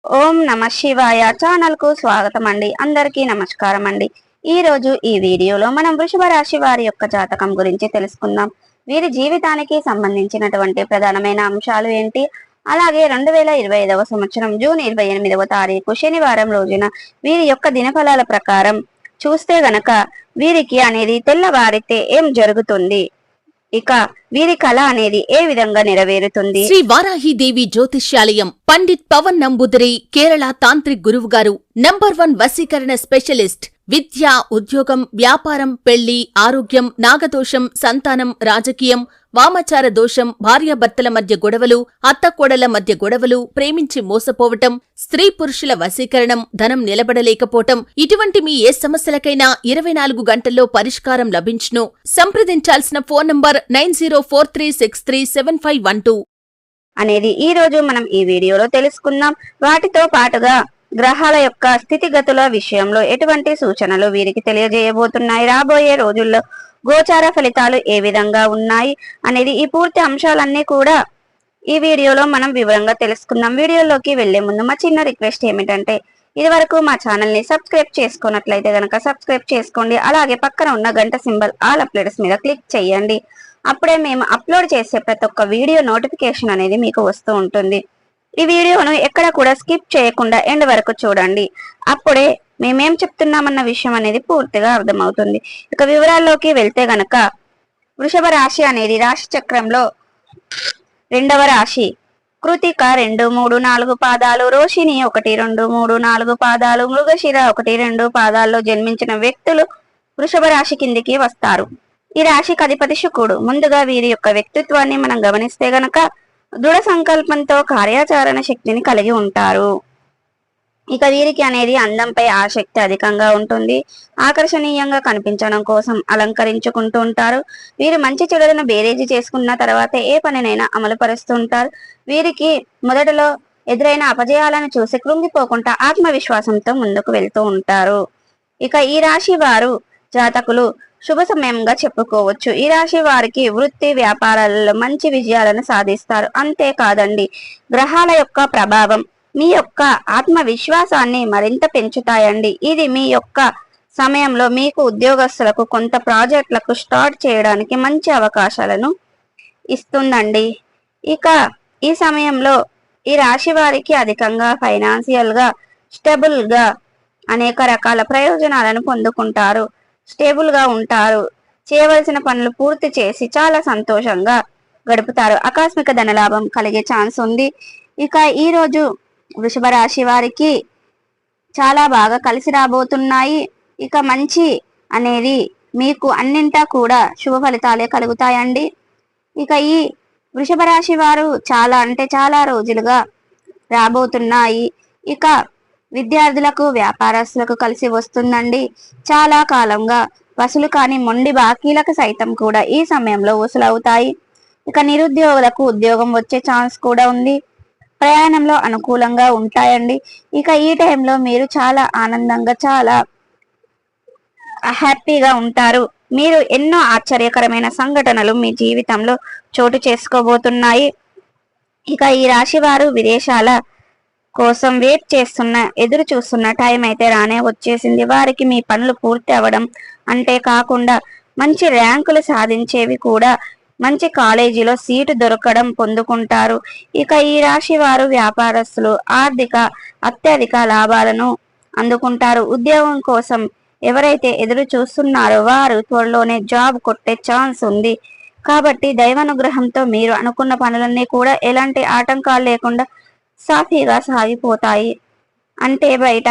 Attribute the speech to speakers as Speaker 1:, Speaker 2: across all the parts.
Speaker 1: ఓం నమ శివాయ ఛానల్ కు స్వాగతం అండి. అందరికీ నమస్కారం అండి. ఈ రోజు ఈ వీడియోలో మనం వృషభ రాశి వారి యొక్క జాతకం గురించి తెలుసుకుందాం. వీరి జీవితానికి సంబంధించినటువంటి ప్రధానమైన అంశాలు ఏంటి, అలాగే 2025వ సంవత్సరం జూన్ 28వ తారీఖు శనివారం రోజున వీరి యొక్క దినఫలాల ప్రకారం చూస్తే గనక వీరికి అనేది తెల్లవారితే ఏం జరుగుతుంది, ఇక వీరి కళ అనేది ఏ విధంగా నెరవేరుతుంది.
Speaker 2: శ్రీ వారాహిదేవి జ్యోతిష్యాలయం పండిత్ పవన్ నంబూదరి కేరళ తాంత్రిక్ గురువు గారు నంబర్ 1 వశీకరణ స్పెషలిస్ట్. విద్య, ఉద్యోగం, వ్యాపారం, పెళ్లి, ఆరోగ్యం, నాగదోషం, సంతానం, రాజకీయం, వామాచార దోషం, భార్యాభర్తల మధ్య గొడవలు, అత్తకోడల మధ్య గొడవలు, ప్రేమించి మోసపోవటం, స్త్రీ పురుషుల వశీకరణం, ధనం నిలబడలేకపోవటం, ఇటువంటి మీ ఏ సమస్యలకైనా 24 గంటల్లో పరిష్కారం లభించును. సంప్రదించాల్సిన ఫోన్ నంబర్ 9043637512
Speaker 1: అనేది ఈ రోజు మనం ఈ వీడియోలో తెలుసుకుందాం. వాటితో పాటుగా గ్రహాల యొక్క స్థితిగతుల విషయంలో ఎటువంటి సూచనలు వీరికి తెలియజేయబోతున్నాయి, రాబోయే రోజుల్లో గోచార ఫలితాలు ఏ విధంగా ఉన్నాయి అనేది ఈ పూర్తి అంశాలన్నీ కూడా ఈ వీడియోలో మనం వివరంగా తెలుసుకుందాం. వీడియోలోకి వెళ్లే ముందు మా చిన్న రిక్వెస్ట్ ఏమిటంటే, ఇదివరకు మా ఛానల్ ని సబ్స్క్రైబ్ చేసుకున్నట్లయితే గనక సబ్స్క్రైబ్ చేసుకోండి. అలాగే పక్కన ఉన్న గంట సింబల్ ఆల్ అప్డేట్స్ మీద క్లిక్ చేయండి. అప్పుడే మేము అప్లోడ్ చేసే ప్రతి ఒక్క వీడియో నోటిఫికేషన్ అనేది మీకు వస్తూ ఉంటుంది. ఈ వీడియోను ఎక్కడ కూడా స్కిప్ చేయకుండా ఎండ్ వరకు చూడండి. అప్పుడే మేమేం చెప్తున్నామన్న విషయం అనేది పూర్తిగా అర్థమవుతుంది. ఇక వివరాల్లోకి వెళ్తే గనక వృషభ రాశి అనేది రాశి చక్రంలో 2వ రాశి. కృతిక 2, 3, 4 పాదాలు, రోషిణి 1, 2, 3, 4 పాదాలు, మృగశిర 1, 2 పాదాల్లో జన్మించిన వ్యక్తులు వృషభ రాశి కిందికి వస్తారు. ఈ రాశికి అధిపతి శుక్రుడు. ముందుగా వీరి యొక్క వ్యక్తిత్వాన్ని మనం గమనిస్తే గనక దృఢ సంకల్పంతో కార్యాచరణ శక్తిని కలిగి ఉంటారు. ఇక వీరికి అనేది అందంపై ఆసక్తి అధికంగా ఉంటుంది. ఆకర్షణీయంగా కనిపించడం కోసం అలంకరించుకుంటూ ఉంటారు. వీరు మంచి చెడులను బేరేజీ చేసుకున్న తర్వాత ఏ పనినైనా అమలు పరుస్తూ ఉంటారు. వీరికి మొదటలో ఎదురైన అపజయాలను చూసి కృంగిపోకుండా ఆత్మవిశ్వాసంతో ముందుకు వెళ్తూ ఉంటారు. ఇక ఈ రాశి వారు జాతకులు శుభ సమయంగా చెప్పుకోవచ్చు. ఈ రాశి వారికి వృత్తి వ్యాపారాలలో మంచి విజయాలను సాధిస్తారు. అంతేకాదండి, గ్రహాల యొక్క ప్రభావం మీ యొక్క ఆత్మవిశ్వాసాన్ని మరింత పెంచుతాయండి. ఇది మీ యొక్క సమయంలో మీకు ఉద్యోగస్తులకు కొంత ప్రాజెక్టులకు స్టార్ట్ చేయడానికి మంచి అవకాశాలను ఇస్తుందండి. ఇక ఈ సమయంలో ఈ రాశి వారికి అధికంగా ఫైనాన్షియల్ గా స్టేబుల్ గా అనేక రకాల ప్రయోజనాలను పొందుకుంటారు. స్టేబుల్ గా ఉంటారు. చేయవలసిన పనులు పూర్తి చేసి చాలా సంతోషంగా గడుపుతారు. ఆకస్మిక ధనలాభం కలిగే ఛాన్స్ ఉంది. ఇక ఈ రోజు వృషభ రాశి వారికి చాలా బాగా కలిసి రాబోతున్నాయి. ఇక మంచి అనేది మీకు అన్నింటా కూడా శుభ ఫలితాలే కలుగుతాయండి. ఇక ఈ వృషభ రాశి వారు చాలా అంటే చాలా రోజులుగా రాబోతున్నాయి. ఇక విద్యార్థులకు, వ్యాపారస్తులకు కలిసి వస్తుందండి. చాలా కాలంగా వసూలు కాని మొండి బాకీలకు సైతం కూడా ఈ సమయంలో వసూలవుతాయి. ఇక నిరుద్యోగులకు ఉద్యోగం వచ్చే ఛాన్స్ కూడా ఉంది. ప్రయాణంలో అనుకూలంగా ఉంటాయండి. ఇక ఈ టైంలో మీరు చాలా ఆనందంగా, చాలా హ్యాపీగా ఉంటారు. మీరు ఎన్నో ఆశ్చర్యకరమైన సంఘటనలు మీ జీవితంలో చోటు చేసుకోబోతున్నాయి. ఇక ఈ రాశి వారు విదేశాల కోసం వెయిట్ చేస్తున్న, ఎదురు చూస్తున్న టైం అయితే రానే వచ్చేసింది. వారికి మీ పనులు పూర్తి అవ్వడం అంటే కాకుండా మంచి ర్యాంకులు సాధించేవి కూడా, మంచి కాలేజీలో సీటు దొరకడం పొందుకుంటారు. ఇక ఈ రాశి వారు వ్యాపారస్తులు అత్యధిక లాభాలను అందుకుంటారు. ఉద్యోగం కోసం ఎవరైతే ఎదురు చూస్తున్నారో వారు త్వరలోనే జాబ్ కొట్టే ఛాన్స్ ఉంది. కాబట్టి దైవానుగ్రహంతో మీరు అనుకున్న పనులన్నీ కూడా ఎలాంటి ఆటంకాలు లేకుండా సాఫీగా సాగిపోతాయి. అంటే బయట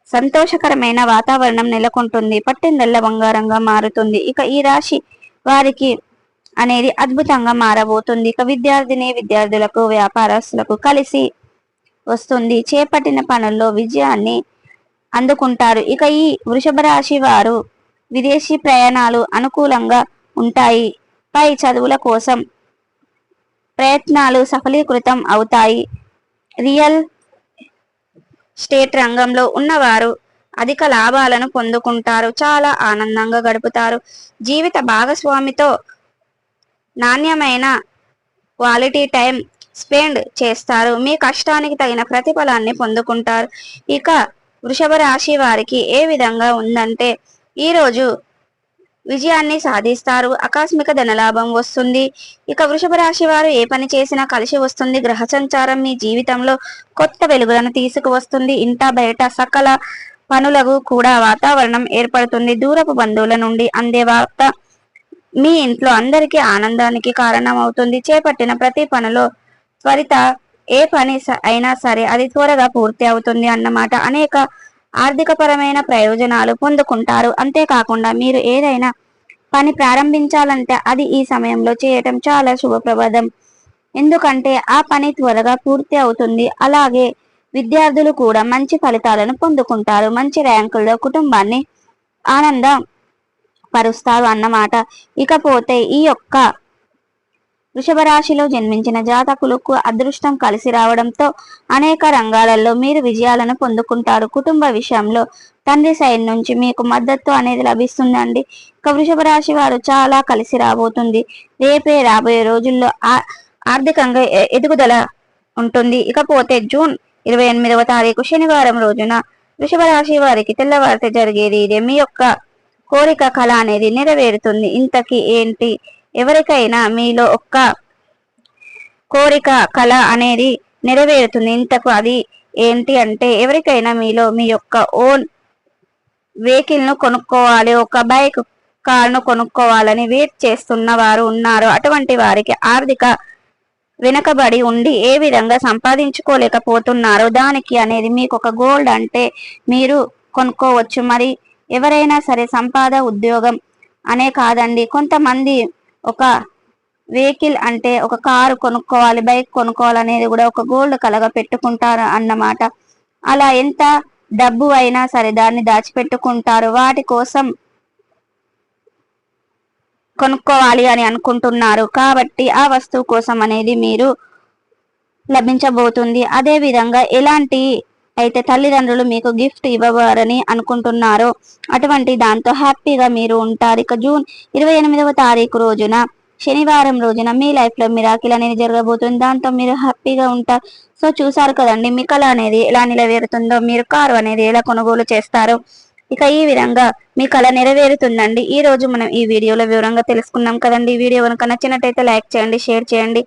Speaker 1: సంతోషకరమైన వాతావరణం నెలకొంటుంది. పట్టిందల్లా బంగారంగా మారుతుంది. ఇక ఈ రాశి వారికి అనేది అద్భుతంగా మారబోతుంది. ఇక విద్యార్థులకు, వ్యాపారస్తులకు కలిసి వస్తుంది. చేపట్టిన పనుల్లో విజయాన్ని అందుకుంటారు. ఇక ఈ వృషభ రాశి వారు విదేశీ ప్రయాణాలు అనుకూలంగా ఉంటాయి. పై చదువుల కోసం ప్రయత్నాలు సఫలీకృతం అవుతాయి. రియల్ స్టేట్ రంగంలో ఉన్నవారు అధిక లాభాలను పొందుకుంటారు. చాలా ఆనందంగా గడుపుతారు. జీవిత భాగస్వామితో నాణ్యమైన క్వాలిటీ టైం స్పెండ్ చేస్తారు. మీ కష్టానికి తగిన ప్రతిఫలాన్ని పొందుకుంటారు. ఇక వృషభ రాశి వారికి ఏ విధంగా ఉందంటే ఈ రోజు విజయాన్ని సాధిస్తారు. ఆకస్మిక ధనలాభం వస్తుంది. ఇక వృషభ రాశి వారు ఏ పని చేసినా కలిసి వస్తుంది. గ్రహ సంచారం మీ జీవితంలో కొత్త వెలుగులను తీసుకువస్తుంది. ఇంట బయట సకల పనులకు కూడా వాతావరణం ఏర్పడుతుంది. దూరపు బంధువుల నుండి అందే వార్త మీ ఇంట్లో అందరికీ ఆనందానికి కారణమవుతుంది. చేపట్టిన ప్రతి పనిలో త్వరిత ఏ పని అయినా సరే అది త్వరగా పూర్తి అవుతుంది అన్నమాట. అనేక ఆర్థికపరమైన ప్రయోజనాలు పొందుకుంటారు. అంతేకాకుండా మీరు ఏదైనా పని ప్రారంభించాలంటే అది ఈ సమయంలో చేయటం చాలా శుభప్రదం. ఎందుకంటే ఆ పని త్వరగా పూర్తి అవుతుంది. అలాగే విద్యార్థులు కూడా మంచి ఫలితాలను పొందుకుంటారు. మంచి ర్యాంకుల్లో కుటుంబాన్ని ఆనంద పరుస్తారు అన్నమాట. ఇకపోతే ఈ యొక్క వృషభ రాశిలో జన్మించిన జాతకులకు అదృష్టం కలిసి రావడంతో అనేక రంగాలలో మీరు విజయాలను పొందుకుంటారు. కుటుంబ విషయంలో తండ్రి సైడ్ నుంచి మీకు మద్దతు అనేది లభిస్తుందండి. ఇక వృషభ రాశి వారు చాలా కలిసి రాబోతుంది. రాబోయే రోజుల్లో ఆర్థికంగా ఎదుగుదల ఉంటుంది. ఇకపోతే జూన్ 28వ తారీఖు శనివారం రోజున వృషభ రాశి వారికి తెల్లవారితే జరిగేది ఇదే. మీ యొక్క కోరిక కళ అనేది నెరవేరుతుంది. ఇంతకీ ఏంటి? ఎవరికైనా మీలో ఒక్క కోరిక కళ అనేది నెరవేరుతుంది. ఇంతకు అది ఏంటి అంటే ఎవరికైనా మీలో మీ యొక్క ఓన్ వెహికల్ ను కొనుక్కోవాలి, ఒక బైక్ కార్ ను కొనుక్కోవాలని వెయిట్ చేస్తున్న వారు ఉన్నారు. అటువంటి వారికి ఆర్థిక వెనకబడి ఉండి ఏ విధంగా సంపాదించుకోలేకపోతున్నారో దానికి అనేది మీకు ఒక గోల్డ్ అంటే మీరు కొనుక్కోవచ్చు. మరి ఎవరైనా సరే సంపాద ఉద్యోగం అనే కాదండి, కొంతమంది ఒక వెహికల్ అంటే ఒక కారు కొనుక్కోవాలి, బైక్ కొనుక్కోవాలనేది కూడా ఒక గోల్డ్ కలగా పెట్టుకుంటారు అన్నమాట. అలా ఎంత డబ్బు అయినా సరే దాన్ని దాచిపెట్టుకుంటారు. వాటి కోసం కొనుక్కోవాలి అని అనుకుంటున్నారు కాబట్టి ఆ వస్తువు కోసం అనేది మీరు లభించబోతుంది. అదే విధంగా ఎలాంటి అయితే తల్లిదండ్రులు మీకు గిఫ్ట్ ఇవ్వవారని అనుకుంటున్నారో అటువంటి దాంతో హ్యాపీగా మీరు ఉంటారు. ఇక జూన్ 28వ తారీఖు రోజున శనివారం రోజున మీ లైఫ్ లో మిరాకిల్ అనేది జరగబోతుంది. దాంతో మీరు హ్యాపీగా ఉంటారు. సో చూసారు కదండి, మీ కళ అనేది ఎలా నెరవేరుతుందో, మీరు కారు అనేది ఎలా కొనుగోలు చేస్తారో. ఇక ఈ విధంగా మీ కళ నెరవేరుతుందండి. ఈ రోజు మనం ఈ వీడియోలో వివరంగా తెలుసుకున్నాం కదండి. ఈ వీడియో కనుక నచ్చినట్టయితే లైక్ చేయండి, షేర్ చేయండి.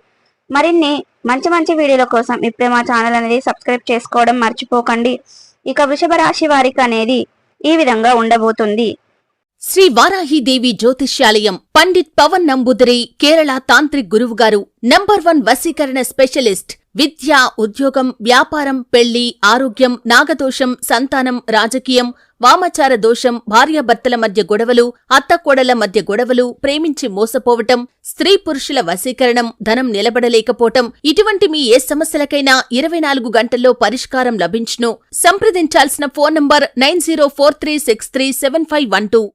Speaker 1: మరిన్ని మంచి మంచి వీడియోల కోసం ఇప్పుడే మా ఛానల్ అనేది సబ్స్క్రైబ్ చేసుకోవడం మర్చిపోకండి. ఇక వృషభ రాశి వారికి అనేది ఈ విధంగా ఉండబోతుంది.
Speaker 2: శ్రీ వారాహిదేవి జ్యోతిష్యాలయం పండిత్ పవన్ నంబూదిరి కేరళ తాంత్రిక్ గురువుగారు నంబర్ 1 వశీకరణ స్పెషలిస్ట్. విద్య, ఉద్యోగం, వ్యాపారం, పెళ్లి, ఆరోగ్యం, నాగదోషం, సంతానం, రాజకీయం, వామచార దోషం, భార్యాభర్తల మధ్య గొడవలు, అత్తకోడల మధ్య గొడవలు, ప్రేమించి మోసపోవటం, స్త్రీ పురుషుల వశీకరణం, ధనం నిలబడలేకపోవటం, ఇటువంటి మీ ఏ సమస్యలకైనా 24 గంటల్లో పరిష్కారం లభించును. సంప్రదించాల్సిన ఫోన్ నంబర్ 9043637512.